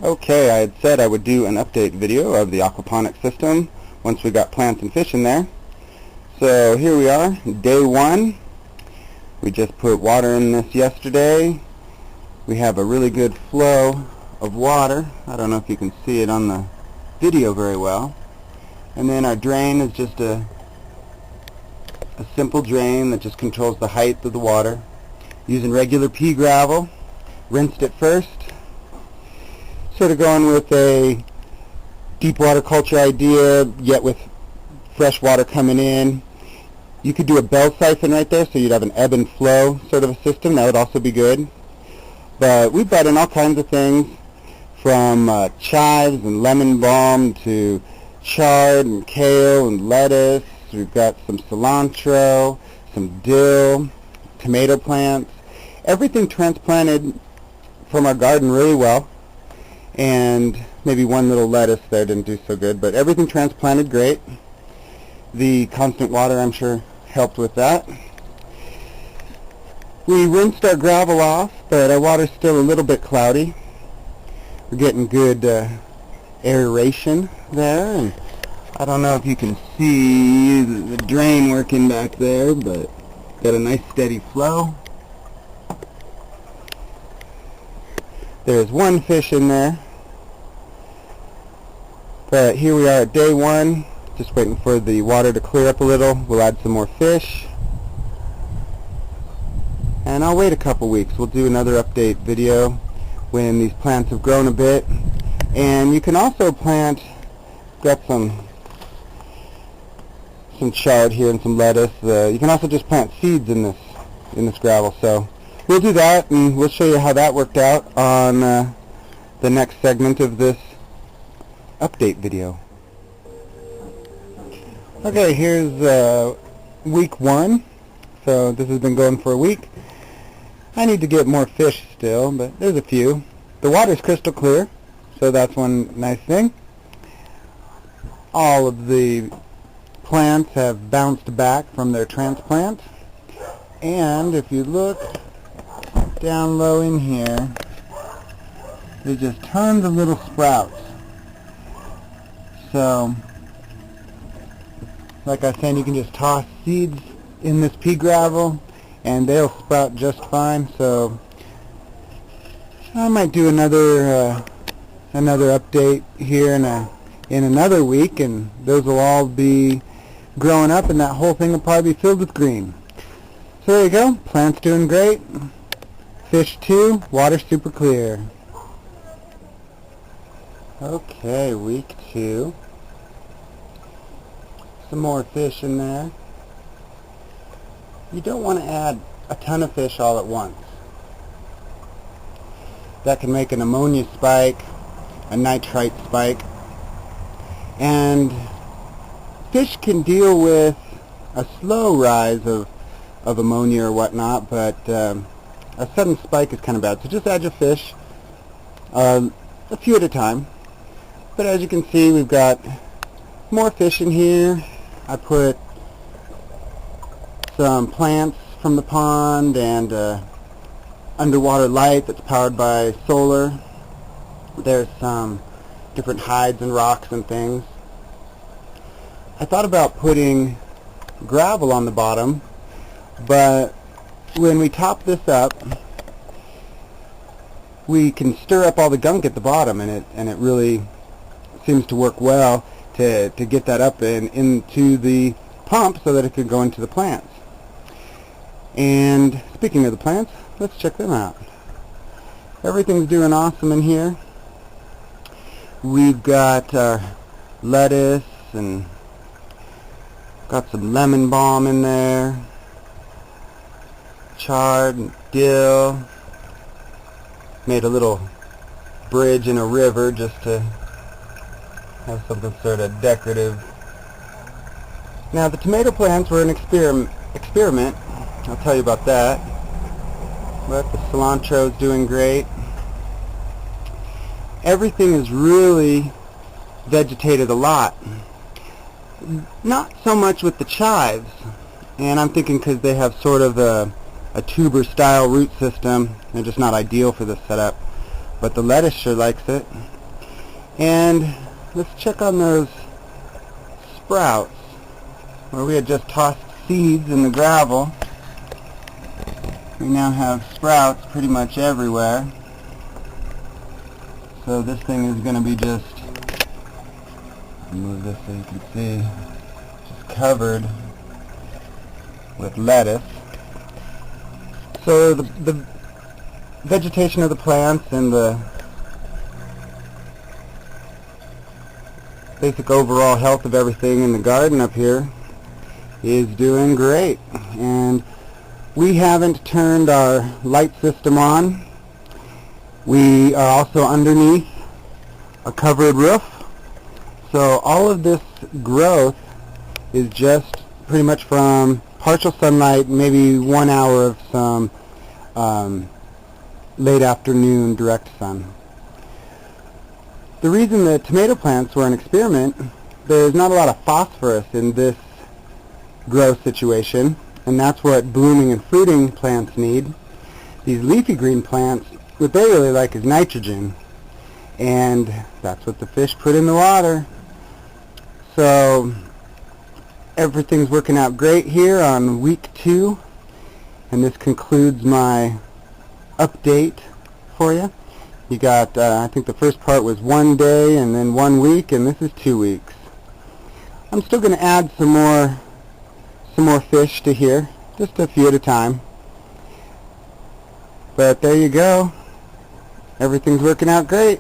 Okay, I had said I would do an update video of the aquaponics system once we got plants and fish in there. So here we are, day one. We just put water in this yesterday. We have a really good flow of water. I don't know if you can see it on the video very well. And then our drain is just a simple drain that just controls the height of the water. Using regular pea gravel. Rinsed it first. Sort of going with a deep water culture idea, yet with fresh water coming in. You could do a bell siphon right there, so you'd have an ebb and flow sort of a system. That would also be good. But we brought in all kinds of things, from chives and lemon balm to chard and kale and lettuce. We've got some cilantro, some dill, tomato plants. Everything transplanted from our garden really well. And maybe one little lettuce there didn't do so good, but everything transplanted great. The constant water, I'm sure, helped with that. We rinsed our gravel off, but our water's still a little bit cloudy. We're getting good aeration there, and I don't know if you can see the drain working back there, but got a nice steady flow. There's one fish in there. But here we are at day one, just waiting for the water to clear up a little. We'll add some more fish. And I'll wait a couple weeks. We'll do another update video when these plants have grown a bit. And you can also plant, got some chard here and some lettuce. You can also just plant seeds in this gravel. So we'll do that, and we'll show you how that worked out on the next segment of this update video. Okay, here's week one. So this has been going for a week. I need to get more fish still, but there's a few. The water's crystal clear, so that's one nice thing. All of the plants have bounced back from their transplant. And if you look down low in here, there's just tons of little sprouts. So, like I was saying, you can just toss seeds in this pea gravel and they'll sprout just fine. So I might do another update here in another week, and those will all be growing up, and that whole thing will probably be filled with green. So there you go. Plants doing great. Fish too. Water super clear. Okay, week two. Some more fish in there. You don't want to add a ton of fish all at once. That can make an ammonia spike, a nitrite spike. And fish can deal with a slow rise of ammonia or whatnot, but a sudden spike is kind of bad. So just add your fish a few at a time. But as you can see, we've got more fish in here. I put some plants from the pond and underwater light that's powered by solar. There's some different hides and rocks and things. I thought about putting gravel on the bottom, but when we top this up, we can stir up all the gunk at the bottom, and it really seems to work well to get that up and into the pump so that it can go into the plants. And speaking of the plants, let's check them out. Everything's doing awesome in here. We've got our lettuce and got some lemon balm in there, chard and dill. Made a little bridge in a river just to have something sort of decorative. Now the tomato plants were an experiment. I'll tell you about that. But the cilantro is doing great. Everything is really vegetated a lot. Not so much with the chives, and I'm thinking because they have sort of a tuber style root system, they're just not ideal for this setup. but the lettuce sure likes it. And let's check on those sprouts, where we had just tossed seeds in the gravel. We now have sprouts pretty much everywhere. So this thing is going to be just, move this so you can see, just covered with lettuce. So the vegetation of the plants and the basic overall health of everything in the garden up here is doing great. And we haven't turned our light system on. We are also underneath a covered roof. So all of this growth is just pretty much from partial sunlight, maybe 1 hour of some late afternoon direct sun. The reason the tomato plants were an experiment, there's not a lot of phosphorus in this growth situation, and that's what blooming and fruiting plants need. These leafy green plants, what they really like is nitrogen, and that's what the fish put in the water. So everything's working out great here on week 2, and this concludes my update for you. You got, I think the first part was 1 day and then 1 week, and this is 2 weeks. I'm still going to add some more fish to here, just a few at a time. But there you go. Everything's working out great.